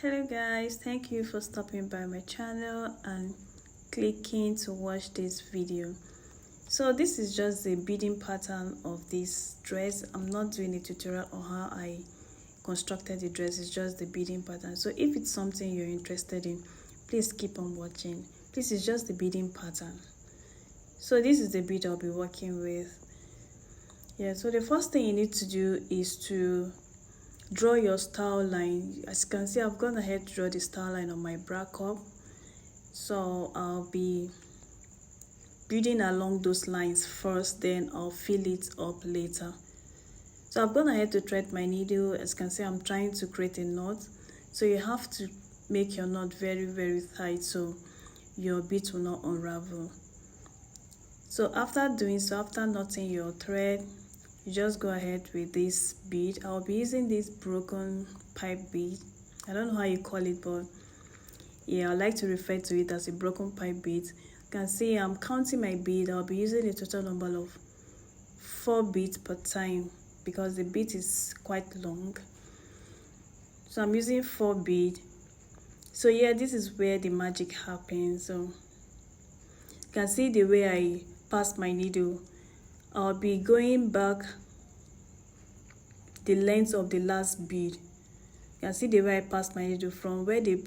Hello guys, thank you for stopping by my channel and clicking to watch this video. So this is just the beading pattern of this dress. I'm not doing a tutorial on how I constructed the dress. It's just the beading pattern. So if it's something you're interested in, please keep on watching. This is just the beading pattern. So this is the bead I'll be working with. So the first thing you need to do is to draw your style line. As you can see, I've gone ahead to draw the style line on my bra cup, so I'll be building along those lines first, then I'll fill it up later. So I've gone ahead to thread my needle. As you can see, I'm trying to create a knot, so you have to make your knot very tight so your bead will not unravel. So after doing so, after knotting your thread, you just go ahead with this bead. I'll be using this broken pipe bead. I don't know how you call it, but yeah, I like to refer to it as a broken pipe bead. You can see I'm counting my bead. I'll be using a total number of 4 beads per time because the bead is quite long. So I'm using 4 beads. So yeah, this is where the magic happens. So you can see the way I pass my needle. I'll be going back the length of the last bead. You can see the way I passed my needle from where the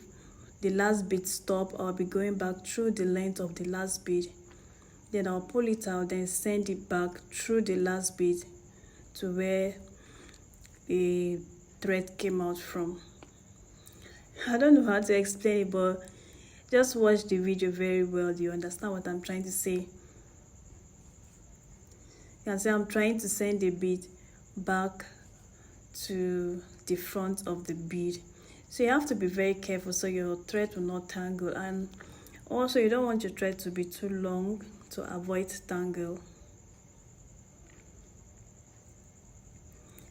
last bead stopped. I'll be going back through the length of the last bead. Then I'll pull it out, then send it back through the last bead to where the thread came out from. I don't know how to explain it, but just watch the video very well. You understand what I'm trying to say? You can see I'm trying to send the bead back to the front of the bead. So you have to be very careful so your thread will not tangle, and also you don't want your thread to be too long to avoid tangle.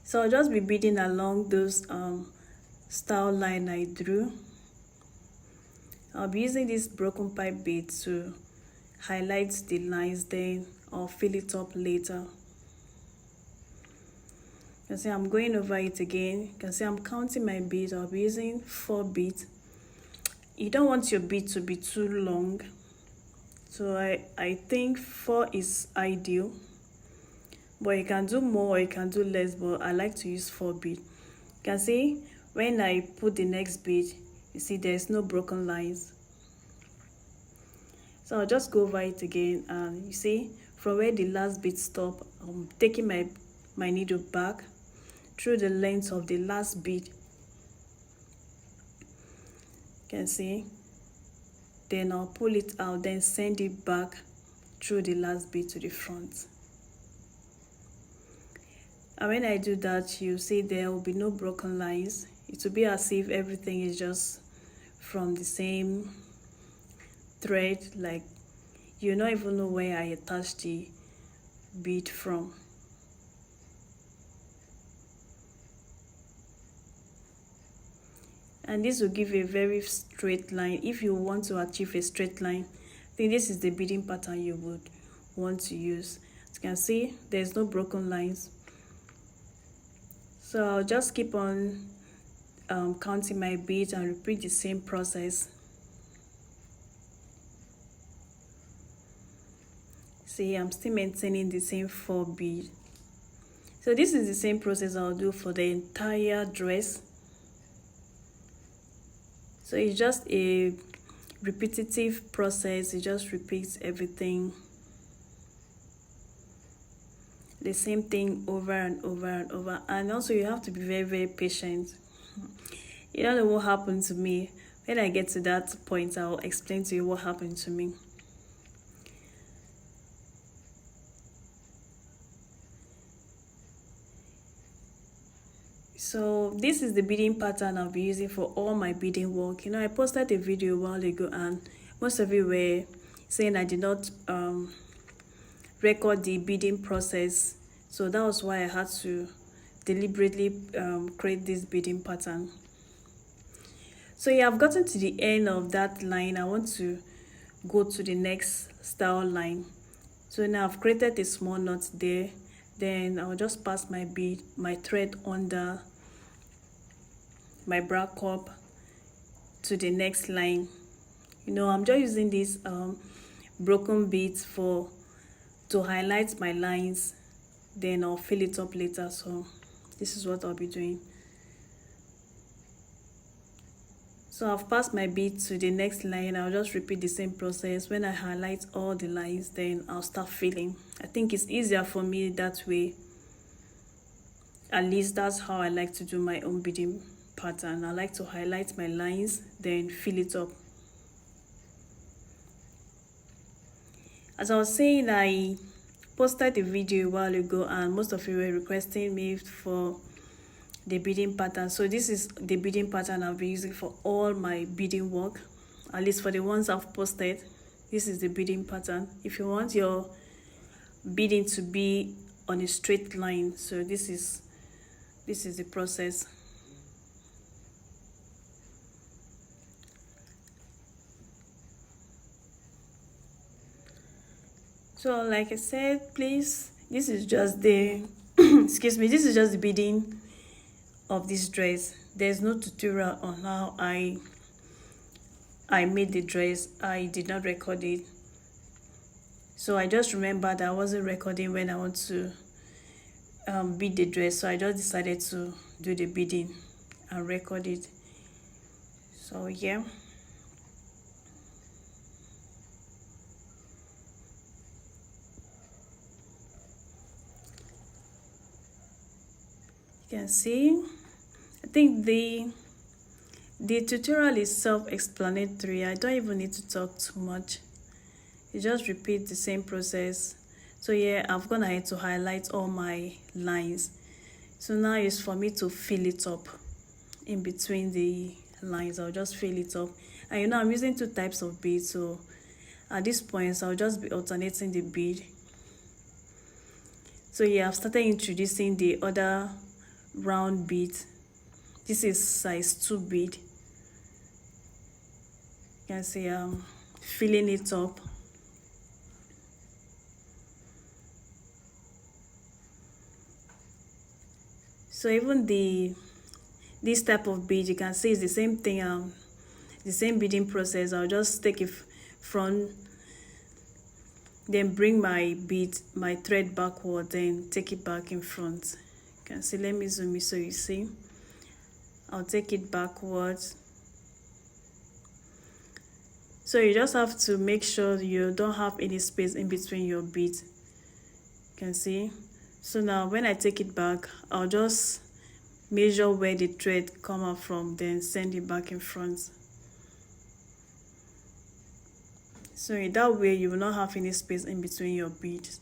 So I'll just be beading along those style line I drew. I'll be using this broken pipe bead to highlight the lines, then I'll fill it up later. You can see I'm going over it again. You can see I'm counting my beads. I'll be using 4 beads. You don't want your bead to be too long, so I think 4 is ideal, but you can do more or you can do less, but I like to use 4 beads. You can see when I put the next bead, you see there's no broken lines. So I'll just go over it again, and you see from where the last bead stopped, I'm taking my needle back through the length of the last bead. You can see, then I'll pull it out, then send it back through the last bead to the front. And when I do that, you see there will be no broken lines. It will be as if everything is just from the same thread, like you don't even know where I attached the bead from. And this will give a very straight line. If you want to achieve a straight line, I think this is the beading pattern you would want to use. As you can see, there's no broken lines. So I'll just keep on counting my beads and repeat the same process. See, I'm still maintaining the same 4 beads. So this is the same process I'll do for the entire dress. So it's just a repetitive process. It just repeats everything, the same thing over and over and over. And also you have to be very patient. You don't know what happened to me. When I get to that point, I'll explain to you what happened to me. So this is the beading pattern I'll be using for all my beading work. I posted a video a while ago and most of you were saying I did not record the beading process, so that was why I had to deliberately create this beading pattern. So yeah, I've gotten to the end of that line. I want to go to the next style line. So now I've created a small knot there. Then I'll just pass my thread under my bra cup. to the next line. You know, I'm just using these broken beads to highlight my lines, then I'll fill it up later. So this is what I'll be doing. So I've passed my bead to the next line. I'll just repeat the same process. When I highlight all the lines, then I'll start filling. I think it's easier for me that way. At least that's how I like to do my own beading pattern. I like to highlight my lines, then fill it up. As I was saying, I posted a video a while ago and most of you were requesting me for the beading pattern. So this is the beading pattern I'll be using for all my beading work, at least for the ones I've posted. This is the beading pattern. If you want your beading to be on a straight line, so this is the process. So like I said, please, this is just the excuse me, this is just the beading of this dress. There's no tutorial on how I made the dress. I did not record it, so I just remembered I wasn't recording when I want to bead the dress, so I just decided to do the beading and record it. So yeah, you can see, I think the tutorial is self-explanatory. I don't even need to talk too much. You just repeat the same process. So yeah, I've gone ahead to highlight all my lines. So now it's for me to fill it up in between the lines. I'll just fill it up. And you know, I'm using 2 types of beads, so at this point I'll just be alternating the bead. So yeah, I've started introducing the other round bead. This is size 2 bead. You can see I'm filling it up. So even this type of bead, you can see it's the same thing, the same beading process. I'll just take it front, then bring my thread backward, then take it back in front. You can see, let me zoom in so you see. I'll take it backwards. So you just have to make sure you don't have any space in between your beads. You can see. So now when I take it back, I'll just measure where the thread come out from, then send it back in front. So in that way you will not have any space in between your beads.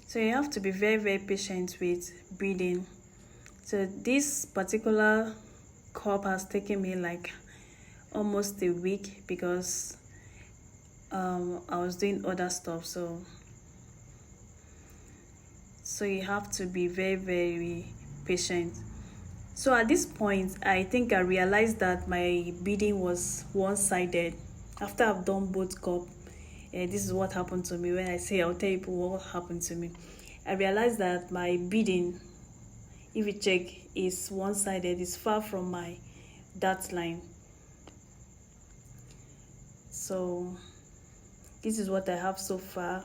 So you have to be very patient with beading. So this particular cup has taken me like almost a week because I was doing other stuff. So you have to be very patient. So at this point, I think I realized that my beading was one-sided. After I've done both cup, this is what happened to me. When I say I'll tell you what happened to me, I realized that my beading, if you check, is one-sided. It's far from my dart line. So this is what I have so far.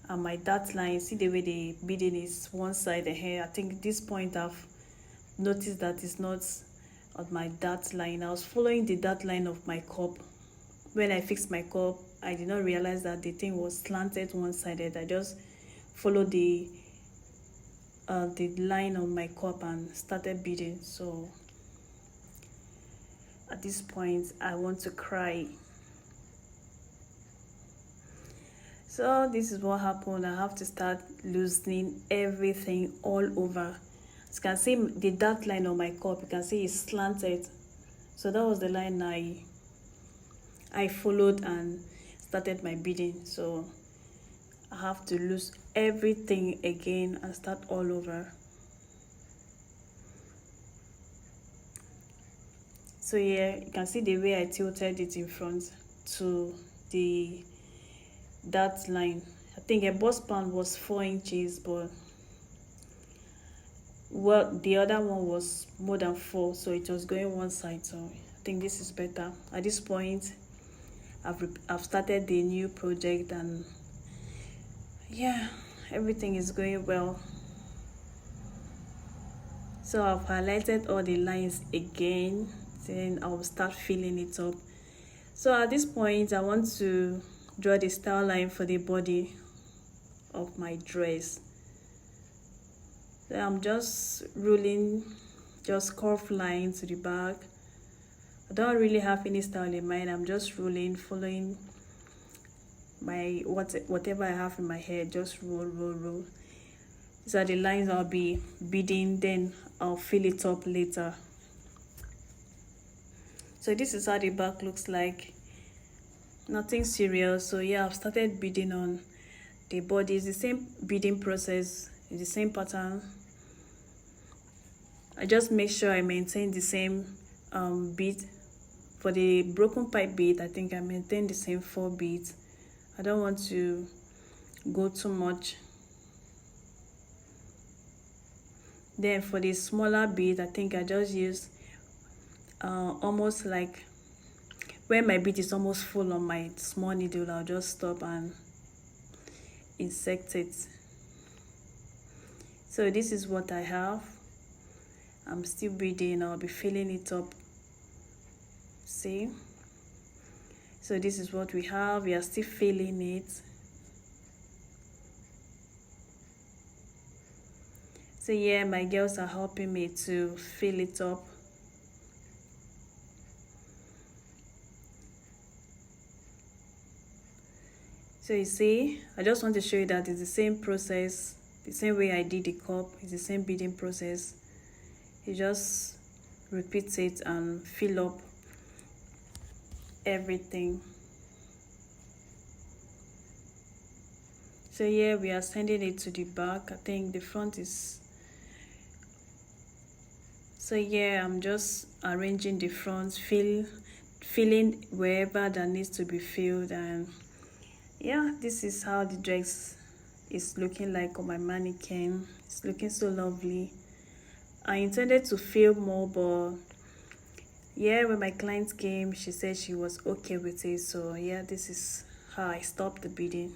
And my dart line, see the way the beading is one-sided here. I think at this point I've noticed that it's not on my dart line. I was following the dart line of my cup. When I fixed my cup, I did not realize that the thing was slanted one-sided. I just followed the line on my cup and started beading. So at this point I want to cry. So this is what happened. I have to start loosening everything all over. As you can see, the dart line on my cup, you can see it's slanted. So that was the line I followed and started my beading. So I have to loose everything again and start all over. So yeah, you can see the way I tilted it in front to that line. I think a bust span was 4 inches, but well, the other one was more than 4, so it was going one side. So I think this is better. At this point, I've started the new project, and yeah, everything is going well. So I've highlighted all the lines again, then I'll start filling it up. So at this point, I want to draw the style line for the body of my dress. So I'm just ruling just curved lines to the back. I don't really have any style in mind. I'm just ruling, following my whatever I have in my head. Just roll. These are the lines I'll be beading, then I'll fill it up later. So this is how the back looks like. Nothing serious. So yeah, I've started beading on the body. It's the same beading process, it's the same pattern. I just make sure I maintain the same bead. For the broken pipe bead, I think I maintain the same 4 beads. I don't want to go too much. Then for the smaller bead, I think I just use almost like when my bead is almost full on my small needle, I'll just stop and insert it. So this is what I have. I'm still beading. I'll be filling it up. See? So this is what we have. We are still filling it. So yeah, my girls are helping me to fill it up. So you see, I just want to show you that it's the same process, the same way I did the cup. It's the same beading process. You just repeat it and fill up everything. So yeah, we are sending it to the back. I think the front is... So yeah, I'm just arranging the front, filling wherever that needs to be filled, and yeah, this is how the dress is looking like on my mannequin. It's looking so lovely. I intended to fill more, but yeah, when my client came, she said she was okay with it. So yeah, this is how I stopped the beading.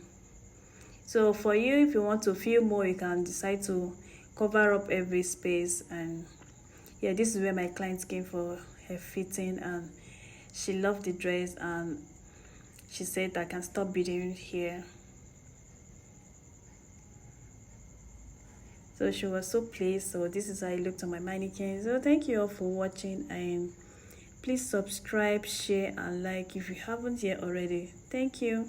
So for you, if you want to fill more, you can decide to cover up every space. And yeah, this is where my client came for her fitting, and she loved the dress, and she said I can stop beading here. So she was so pleased. So this is how it looked on my mannequin. So thank you all for watching, and please subscribe, share and like if you haven't yet already. Thank you.